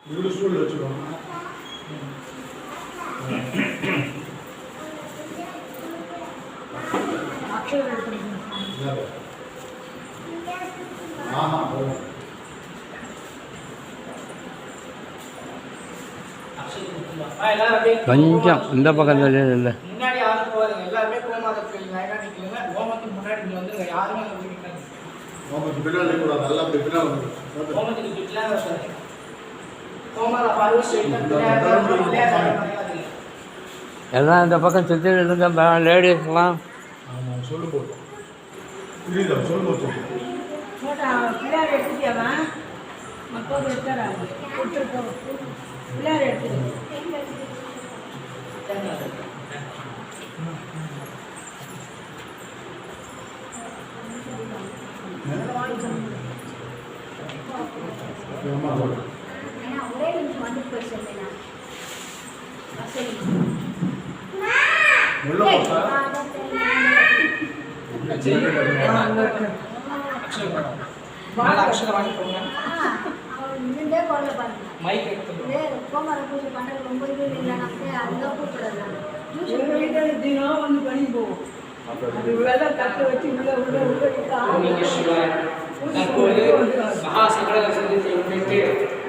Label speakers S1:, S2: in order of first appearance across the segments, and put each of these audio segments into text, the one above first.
S1: ஸ்கூலில் வச்சுக்கோங்க.
S2: கொஞ்சம் இந்த பக்கம் இல்லை
S3: முன்னாடி யாரும் போவாதுங்க, எல்லாருமே கோமாதத்துக்கு நிற்கிறீங்க. ஹோமத்துக்கு முன்னாடி இங்கே வந்து யாருமே நிற்கிறாங்க.
S1: ஹோமத்துக்கு பின்னால் நிற்கக்கூடாது, நல்லா பின்னால் வந்து
S3: ஹோமத்துக்கு பின்னால் கோமாத பார்வை
S2: எல்லாம் இந்த பக்கம் சுற்றி இருக்க லேடிஸ்லாம்.
S1: ஆமாம், சொல்லு போது புரியுதா? சொல்லு போது
S4: பிள்ளையார் எடுத்துட்டியாமா? மக்கள் எடுத்தாரா? கொடுத்துருக்கோம். பிள்ளையார் எடுத்துட்டு
S5: ஒரே நிமிஷம் வந்து போய் சொல்லுங்க.
S4: தினம் வந்து பண்ணி போவோம். அது வேலை தட்டு வச்சு உள்ள
S3: மகா சங்கட முன்னிட்டு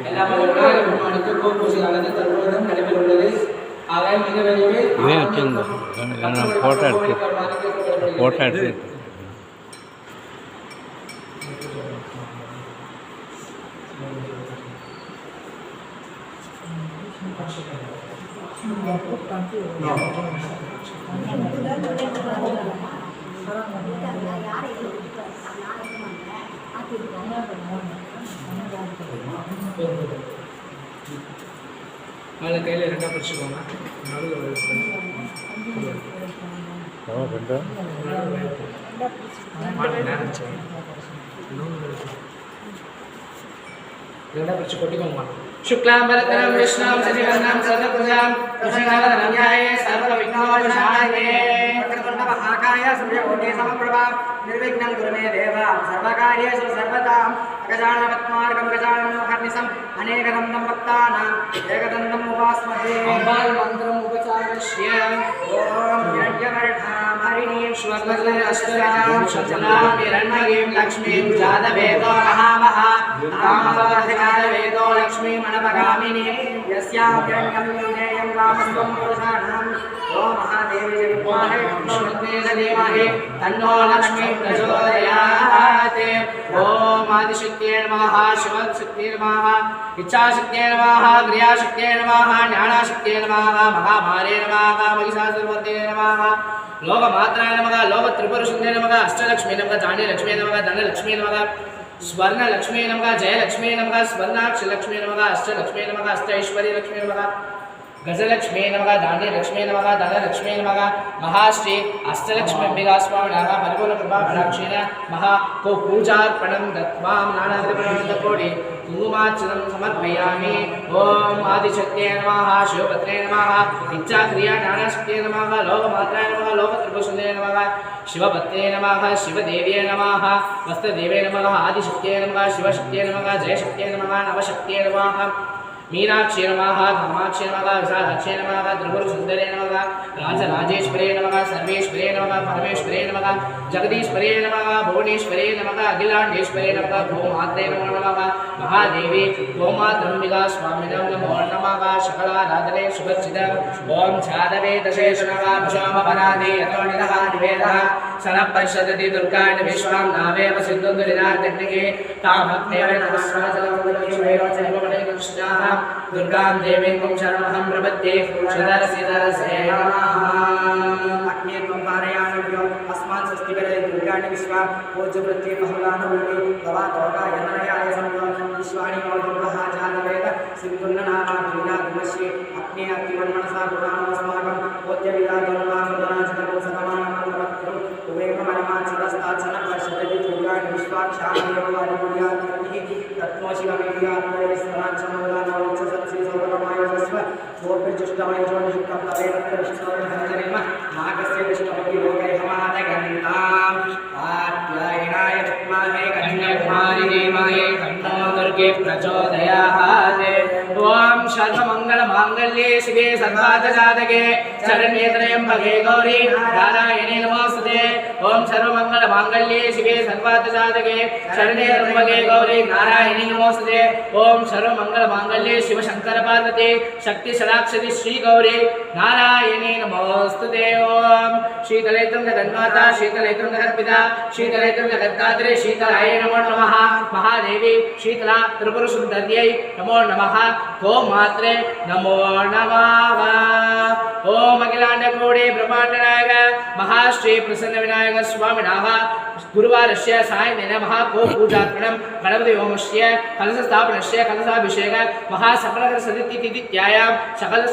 S3: எல்லா பெருமானுக்கு கோபூஜை ஆனது தற்பொழுதும் நடைபெற உள்ளது. ஆக மிக விரைவில்
S2: ஃபோட்டோ எடுத்து
S3: மேலே கையில் ரெண்டாக பிடிச்சிக்கோங்க. ரெண்டாக பிடிச்சி கொட்டிக்கோங்க. शुक्लांबरधरं विष्णुं शशिवर्णं सर्वभुजां प्रसन्नवदनं ध्याये सर्वविघ्नोपशान्तये वक्रतुण्डमहाकाय सूर्यकोटि समप्रभा निर्विघ्नं कुरु मे देव सर्वकार्येषु सर्वदा गजाननपद्मार्गं गजाननमहर्निशम् अनेकदन्तं भक्तानां एकदन्तम् उपास्महे मन्त्रम् उपचारस्य ॐ यज्ञवर्धामरिणीं स्वर्णजलस्तरां शजनां हिरण्मयीं लक्ष्मीं जातवेदो महामहा जातवेदो लक्ष्मीं मनपगामिनी यस्याभ्यङ्गं युजेयं रामस्वं पुरुषाणां ओ महादेवी जगन्माहे विष्णुदेव देवाहे तन्नो लक्ष्मी प्रचोदयात् ओम आदिशक्तिये नमः शिवशक्तिये नमः इच्छाशक्तिये नमः क्रियाशक्तिये नमः ज्ञानशक्तिये नमः महामारे नमः महिषासुरमर्दिने नमः लोकमात्राय नमः लोकत्रिपुरसुन्दरे नमः अष्टलक्ष्मी नमः धान्यलक्ष्मी नमः धनलक्ष्मी नमः स्वर्णलक्ष्मी नमः जयलक्ष्मी नमः स्वर्णाक्षलक्ष्मी नमः अष्टलक्ष्मी नमः अष्टैश्वर्यलक्ष्मी नमः गजलक्ष्मी नमः धान्यलक्ष्मी नमः धनलक्ष्मी नमः महाश्री अष्टलक्ष्मी अंबिका स्वामिनः परिपूर्ण कृपा कटाक्षेण महा को पूजार्पणं दत्त्वा नानाद्रव्यकोटि कुङ्कुमार्चनं समर्पयामि ओम आदिशक्त्यै नमः शिवपत्न्यै नमः इच्छाक्रिया ज्ञानशक्त्यै नमः लोकमात्राय नमः लोकत्रिपुरसुन्दरे नमः शिवपत्न्यै नमः शिवदेव्यै नमः वस्त्रदेव्यै नमः आदिशक्त्यै नमः शिवशक्त्यै नमः जयशक्त्यै नमः नवशक्त्यै नमः मीनाक्षी नमः कामाक्षी नमः विशालाक्षी नमः त्रिपुरसुन्दरे नमः राजराजेश्वरे नमः सर्वेश्वरे नमः परमेश्वरे नमः जगदीश्वरे नमः भुवनेश्वरे नमः अखिलाण्डेश्वरे नमः गोमात्रे नमो नमः महादेवी गोमातृम्बिका स्वामिनं नमो नमः सकलाराधने शुभचिदम् ओम जातवे दशेषणः भुजामपराधे यतो निधः निवेदः सनपरिषदति दुर्गाणि विश्वां नावेव सिन्धुन्दुलिनाग्निगे तामप्नेव नमस्वाजलमुदलक्ष्मीरोचनमणे कृष्णाः दुर्गां देवीं शरणमहं प्रपद्ये शरसिधरसे नमः अग्ने त्वं पारयामि अस्मान् स्वस्तिकरे दुर्गाणि विश्वां पूज्यवृत्ति बहुलानुभूति भवातोगा यनयाय संयो विश्वाणि नवदुर्गः जातवेद सिन्धुन्ननामात्रीनादिमश्ये अग्ने अग्निवन्मनसा पुराणमस्माकं पूज्यविदातोन्मामुदनाचितकं सकमानं पुनरक्तुं उवेकमनमाचितस्तात्सनपरिषदति दुर्गाणि विश्वाक्षामयोगादिपुर्यात्मनिः तत्त्वो शिवमेव्यात्मविस्तराक्षमोदानवोच्चसत्सि सौभगमायोजस्व गोर्भिर्जुष्टमयोजोनियुक्तं तवेरक्तविष्णोर्भजनेम नागस्य विष्णुपति लोकैहमादगन्ताम् आत्यायणाय विद्महे कन्याकुमारी धीमहि तन्नो योगे प्रचोदयात् ओम सर्वमंगलमांगल्ये शिवे सर्वार्थसाधके शरण्ये त्र्यंबके गौरी नारायणे नमोस्तुते ओम सर्वमंगलमांगल्ये शिवे सर्वार्थसाधके शरण्ये त्र्यंबके गौरी नारायणे नमोस्तुते ओम सर्वमंगलमांगल्ये शिव शंकर पार्वती शक्ति सदाक्षरी श्री गौरी नारायणे नमोस्तुते ओम शीतलेतुं जगन्माता शीतलेतुं जगत्पिता शीतलेतुं जगद्धात्री शीतलाय नमो नमः महादेवी शीतला त्रिपुर सुंदर्यै नमो नमः गोमात्रे नमो नमः ओम अखिलांड कोटि ब्रह्मांड नायक महाश्री प्रसन्न विनायक स्वामिनः गुरुवारस्य सायं नमः गो पूजार्पणं गणपति होमस्य कलश स्थापनस्य कलशाभिषेक महासकल सदिति तिथ्यायां सकल